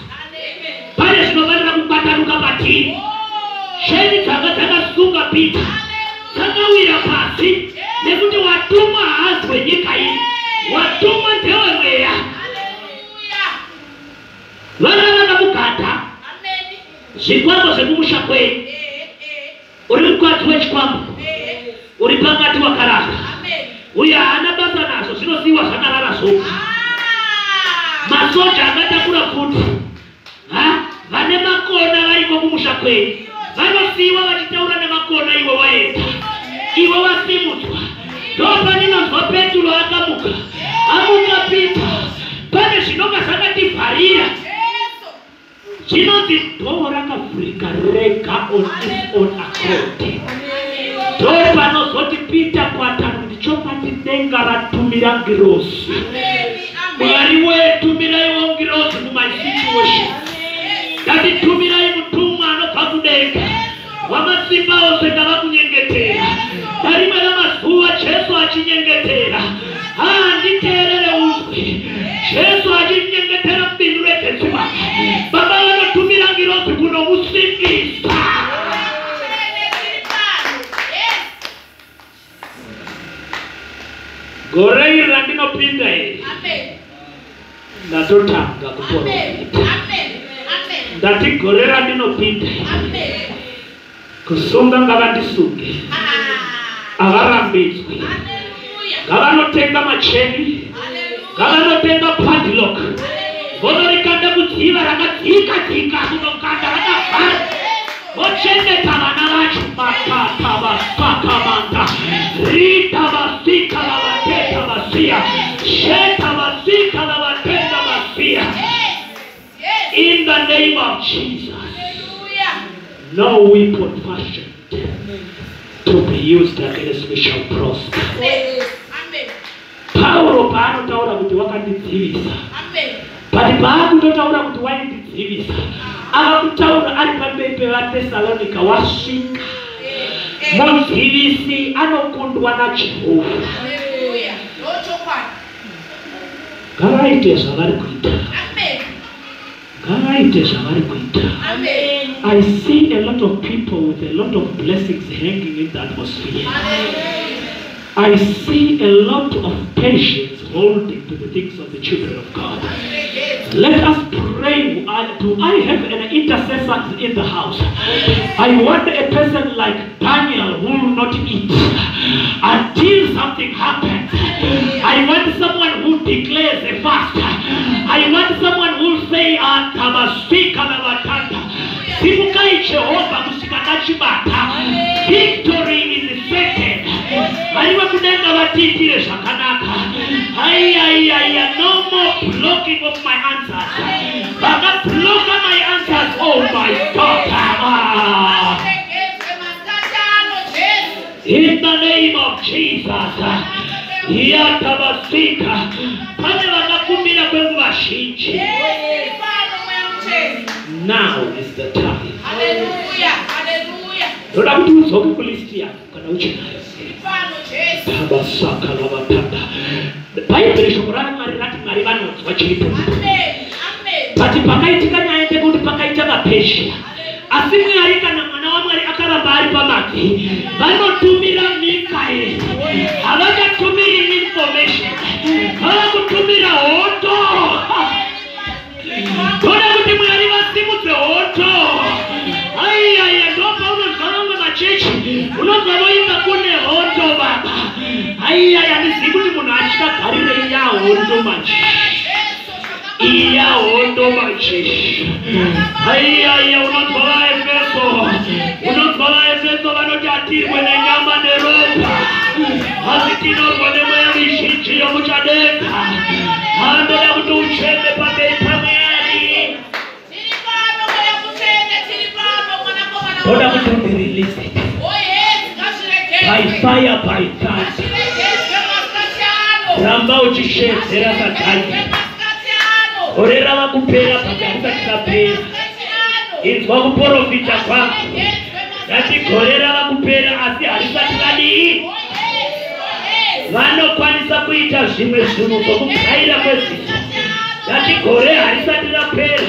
Pane zvinofanira kubatanuka patiri. Sheni dzakasunga Pita dzakawira pasi nekuti watumwa haazwe nyika iyi. Watumwa ndewe mweya. Vana vakamugata zvikwambo zvekumusha kwenyu. Uri mukadzi wechikwambo, uri pakati wakarara. Uya haana basa nazvo, zvinosiyiwa zvakarara zvoga. Masoja akatakura kuti vane makona variko kumusha kwenyu, vanosiyiwa vachitaura nemakona iwe waenda. Iwe wasimudzwa. Ndopaninonzwa Petro akamuka. Amuka Pita. Pane zvinonga zvakativharira. Zvinonzi dhomo rakavhurika rega on its own accord. Ndopanozoti Pita kwatanu kuti chopati denga ratumira ngirozi. Mwari wetumiraiwo ngirozi mumai situation. Ngatitumirai mutumwa anobva kudenga. Wamasimba ose ngavakunyengetera. Tarimwe ramazuva Jesu achinyengetera. Nditeerere uzwe. Jesu achinyengetera mbindu reTedzimana. Baba vanotumira ngirozi kunomusingisa. ndinopinda here. Amen. Ndatotanga kupora. Ndatigorera ndinopinda. Kusunga ngavandisunge. Avarambidzwe. Ngavanotenga macheni. Ngavanotenga padlock. Vonorikanda kudziva rakadzika kunokanda rakavhara. Vochengeta vana vacho makata vasakamanda. Rita vasika vavateta vasiya. Sheta vasika vavatenda vasiya. In the name of Jesus. No weapon fashioned to be used against me shall prosper. Paulo paanotaura kuti wakandidzivisa. But paakutotaura kuti waindidzivisa. Akakutaura ari pamberi pevaTesalonika wasvika. Mudzivisi anokundwa naJehovha. Ngavaite zvavari kuita. I see a lot of people with a lot of blessings hanging in the atmosphere. I see a lot of patience holding to the things of the children of God. Let us pray. Do I have an intercessor in the house? I want a person like Daniel who will not eat until something happens. I want someone who declares a fast. I want someone who will say, victory is certain. No more blocking of my answers. Block my answers, oh my God. In the name of Jesus. Now is the time. Hallelujah. But pakaitika nyaende kuti pakaita mapesha. Asi Mwari kana mwana wa Mwari akaramba ari pamati. Vanotumira Mikaeri. Havakatumiri information. Vavakutumira hoto. Toda kuti Mwari vasimudze hoto. Ndopa unozvaranga machechi. Unozvavoimba kune hoto baba. Ndizivi kuti munhu achikagarire iya hoto manje. Iya hoto machechi. Unozvala Efeso vanoti atirwe nenyama neropa. Asi tinorwa nemweya mizhinji yomuchadenga. Ndoda kuti ucheme pamberi paMwari. Ndoda kuti undirelease it. By fire, by thunder. Ramba uchishedzera Satani. Orera vakupera pakati tisapera. Inzwa kuprofita kwako. Ngatigorera vakupera asi harisati kadii. Vanokwanisa kuita zvimwe zvinhu zvokutsvaira kwezita. Ngatigore harisati rapera.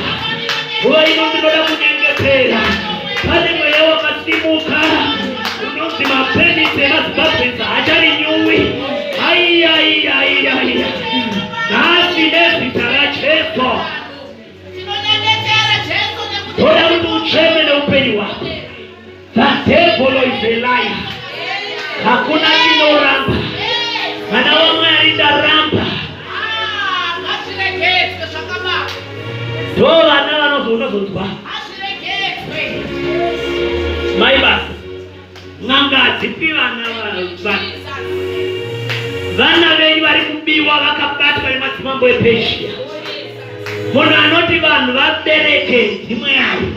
Nguva ino ndinoda kunyengetera. Pane mweya wakasimuka. Unonzi mapenzi emaZimbabwe haacharinyuwi. Nhasi nezita raJesu. Toda kuti ucheme neupenyu hwako. The devil is a liar. Hakuna chinoramba. Mwana wa Mwari ndaramba. Ndo vana vanozonzwa. Maibasa. N'anga hadzipi vana vana venyu vari kubiwa vakabatwa nemadzimambo ePezhia. Munhu anoti vanhu vabereke ndiMwari.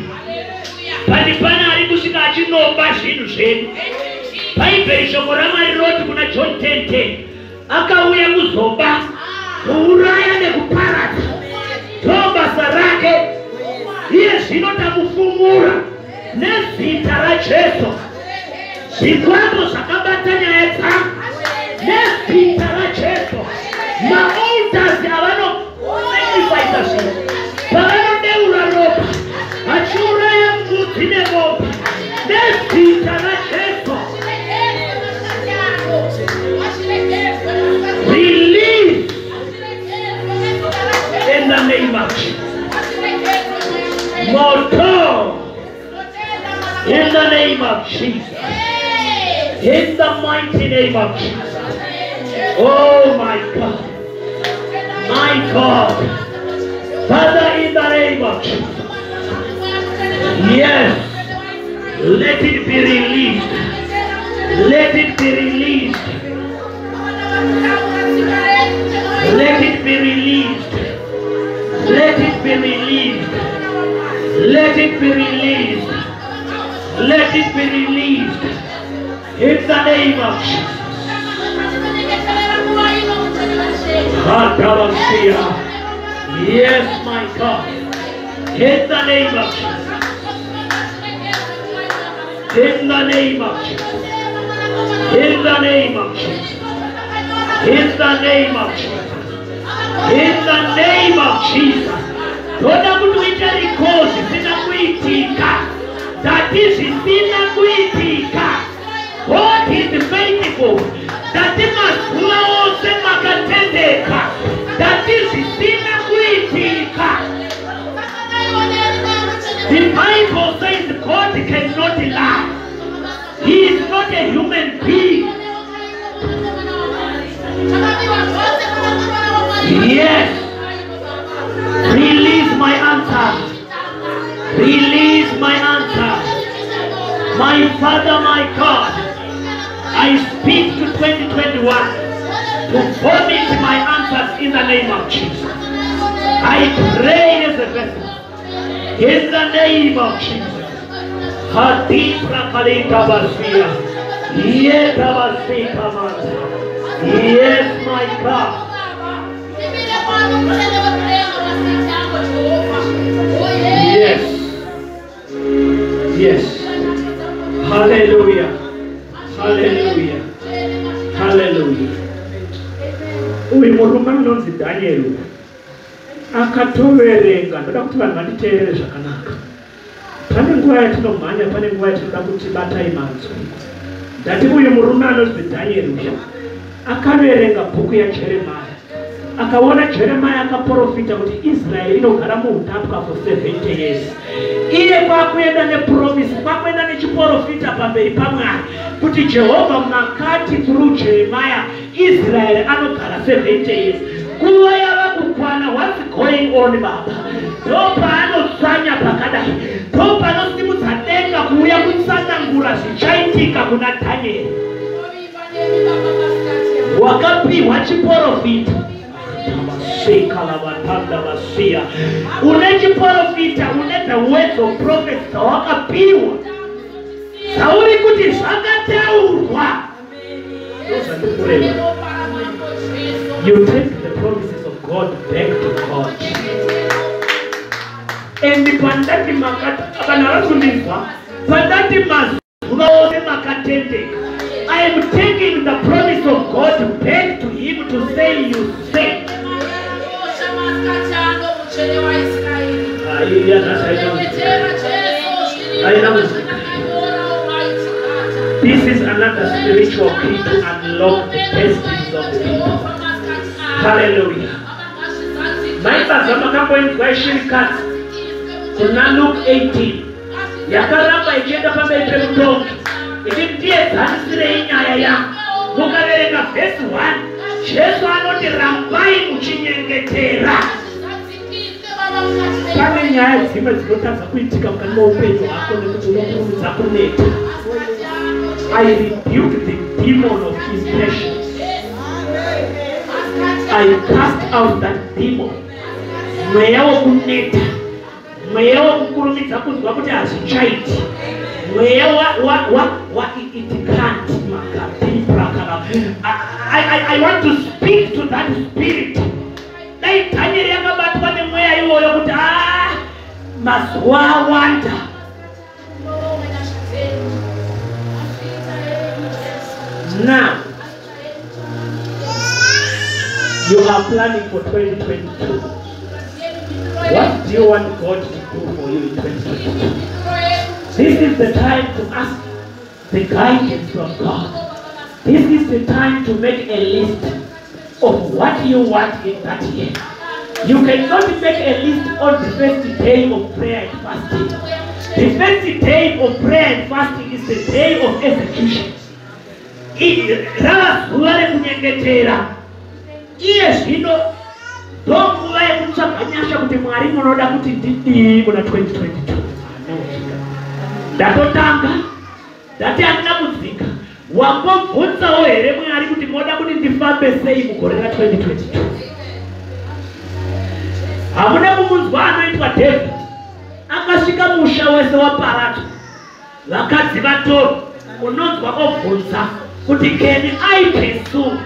Pati pana ari kusvika achinoba zvinhu zvedu. Bhaibheri shoko raMwari rinoti kuna John 10:10 akauya kuzoba, kuuraya nekuparadza. Ndo basa rake. Iye zvino takufumura nezita raJesu. Zvikwambo zvakabata nyaya dzangu nezita raJesu. Maolders avanosacrifica zvinhu. Pavanodeura ropa vachiuraya mbudzi nemombe nezita raJesu. Release In the name of Jesus. In the mighty name of Jesus. Oh my God. My God. Father, in the name of Jesus. Yes. Let it be released. Let it be released. Let it be released. Let it be released. Let it be released. Let it be released. In the name of Jesus. Yes, my God. In the name of Jesus. In the name of Jesus. In the name of Jesus. In the name of Jesus. In the name of Jesus. Toda kutuita rikosi sina kuitika. That is sina kuitika. God is faithful. That is masulaose makatendeka. That is sina kuitika. The Bible says God cannot lie. He is not a human being. Yes. Release my answer. Release my answer. My Father, my God, I speak to 2021 to vomit my answers in the name of Jesus. I pray as a vessel in the name of Jesus. Yes, my God. Yes. Yes. Hallelujah. Hallelujah. Hallelujah. Uyu murume anonzi Daniel akatoverenga, ndoda kuti vanhu vanditeerere zvakanaka. Pane nguva yatinomhanya, pane nguva yatinoda kuti batai manzwi. Ndati uyu murume anonzi Daniel akaverenga bhuku yaJeremiah. Akaona Jeremiah akaprofita kuti Israel inogara muutapwa for 70 years. Iye kwakuenda nepromise, kwakuenda nechiprofita pamberi paMwari kuti Jehovah makati through Jeremiah Israel anogara 70 years. Kuva yava kukwana, what's going on baba? Ndopa anotsanya pakadai. Ndopa anosimudza denga kuuya kutsanangura zvichaitika kuna Daniel. Wakapiwa chiprofita. Unechiprofita, une the words of prophets wakapiwa. Sauri kuti zvakataurwa. You take the promises of God back to God. And pandati makati akanarasunizwa, pandati mazuva makatendeka. I am taking the promise of God back to him to say you say. This is another spiritual key to unlock the destinies of the people. Hallelujah. My father, kuna Luke 18. Yakaramba ikienda pamberi pemutongi. Ikitie zanisire inyaya ya. Mukaverenga verse 1. Jesu anoti rambai muchinyengetera. Pane nyaya dzimwe dzinotadza kuitika mukati meupenyu hwako nekuti unokurumidza kuneta. I rebuke the demon of impatience. I cast out that demon. Mweya wokuneta. Mweya wokukurumidza kuzwa kuti hazvichaiti. Mweya it can't. I want to speak to that spirit. Dai Daniel yakabatwa nemweya iwoyo kuti mazuva awanda. Now, you are planning for 2022. What do you want God to do for you in 2022? This is the time to ask the guidance from God. This is the time to make a list of what you want in that year. You cannot make a list on the first day of prayer and fasting. The first day of prayer and fasting is the day of execution. Rava zuva rekunyengetera. Iye zvino ndokuva yekutsvaganyasha kuti Mwari munoda kuti ndidii muna 2022. Ndatotanga ndati handina kudzika. Wambobvunzawo here Mwari kuti moda kuti ndifambe sei mugore ra2022? Hamuna kumunzwa anoitwa David. Akasvika musha wese waParato. Vakadzi vatoro unonzwa obvunza kuti can I pursue?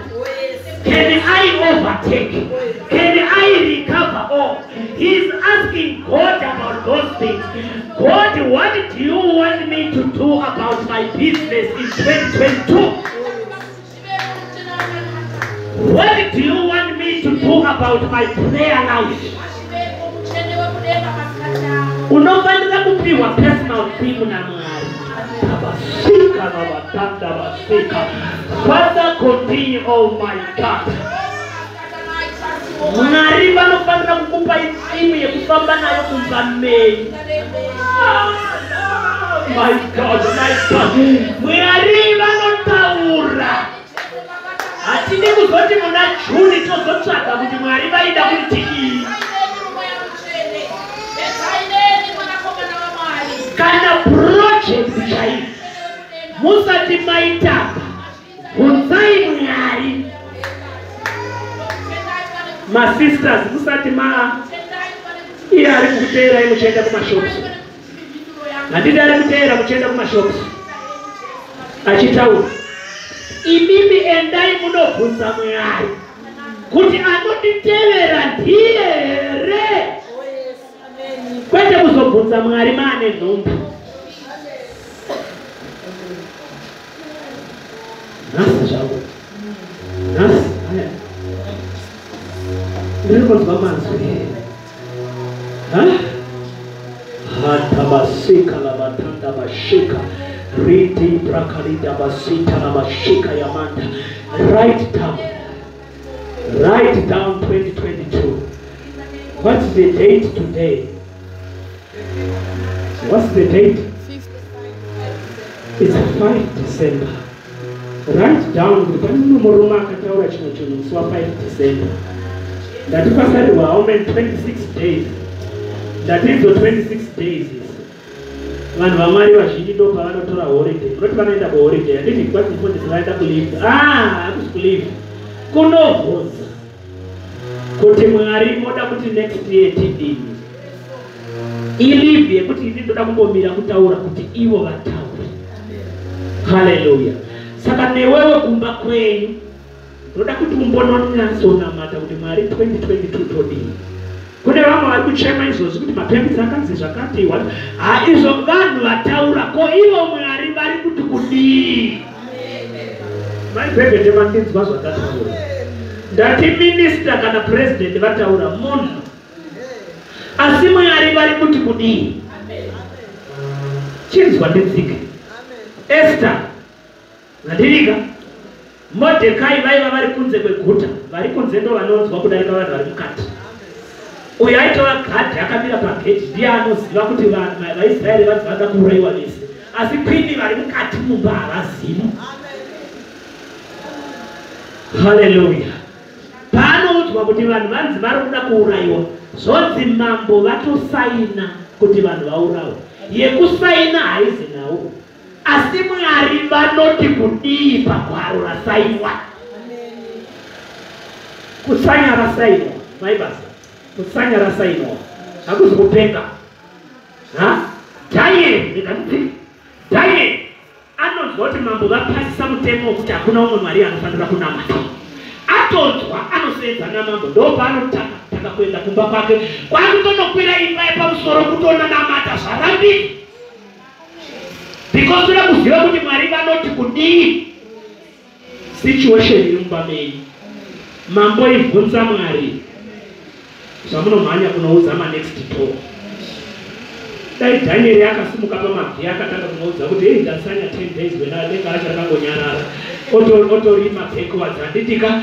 Can I overtake? Can I recover all? He's asking God about those things. God, what do you want me to do about my business in 2022? What do you want me to do about my prayer life? Unofanira kupiwa personal theme na Mwari. Tabasika na watanda basika. Father, continue, oh my God. Mwari vanofanira kukupa theme yekufamba nayo kubva May. My God, my God. Mwari vanotaura. Hatidi kuzoti muna Juni tozotsvaga kuti Mwari vaida kuti tidii. Kana project chai musati maitaka bvunzai Mwari. My sisters, musati iye ari kuteera muchienda kumashops. Handidi ari kuteera muchienda kumashops achitaura imimi endai munobvunza Mwari kuti anonditevera ndiye here, kwete kuzobvunza Mwari maane nhumbu. Nhasi zvavo nhasi aya ndiri kunzwa manzwi hatabasika lavatanda bashika riti brakalida basita labashika yamanda. Write down 2022. What's the date today? What's the date? It's 5 December. Write down the number akataura chino musi wa 5 December. Ndatikasariwa how many 26 days. That is the 26 days. Vanhu vaMwari vazhinji ndo pavanotora holiday. Munoti vanoenda kuholiday. Handiti kwatifundisi vaenda kulive. Hakusi kulive. Kunobvunza kuti Mwari moda kuti next year tidini. Ilive yekuti ini ndoda kumbomira kutaura kuti ivo vataure. Hallelujah. Saka newewe kumba kwenyu ndoda kuti umbononyatsonamata kuti Mwari 2022 todini. Kune vamwe vari kuchema izvozvi kuti mapembidzi akanzi zvakati izvo vanhu vataura ko ivo Mwari vari kuti kudii. Maibhebhete mandinzwa zvakataura. Ndati minista kana president vataura munhu asi Mwari vari kuti kudii. Chinzwa nditsike. Esther nadirika Mordecai vaiva vari kunze kweguta, vari kunze ndo vanonzwa kudarika vanhu vari mukati. Uyo aitova gadhi akamira pagedhi ndiye anoziva kuti vaIsraeri vadzivanga kuurayiwa vese, asi kwini vari mukati mumba havazivi. Haleluya. Paanoudzwa kuti vanhu vanzi vari kuda kuurayiwa, zvonzi mambo vatosaina kuti vanhu vaurawe. Yekusaina haizi nawo, asi Mwari vanoti kudii pagwaro rasainwa. Kusanya rasainwa maibasa. Kusanya rasainwa hakuzi kupenga. Daniel anonzwa kuti mambo vapasisa mutemo wekuti hakuna umwe Mwari anofanira kunamata. Atonzwa anosedza namambo, ndo paanotaka kuenda kumba kwake, kwakutonokwira imba yepamusoro kutoona namata zvarambiri. Because uda kuziva kuti Mwari vanoti kudii. Situation iri mumba menyu. Mambo ibvunza Mwari. Zvamunomhanya kunoudza next door. Dai Daniel akasimuka pamabvi akatanga kunoudza kuti hey ndasanya 10 days wena denga achakangonyarara. Otorima backwards anditika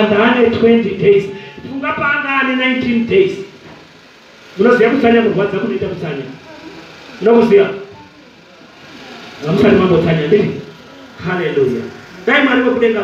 ndaane 20 days. Funga panga ane 19 days. Munoziva kusanya kurwadza kunoita kusanya. Ndokuziya. Ngamshali mambo tanya ndini. Hallelujah. Dai mari kudenga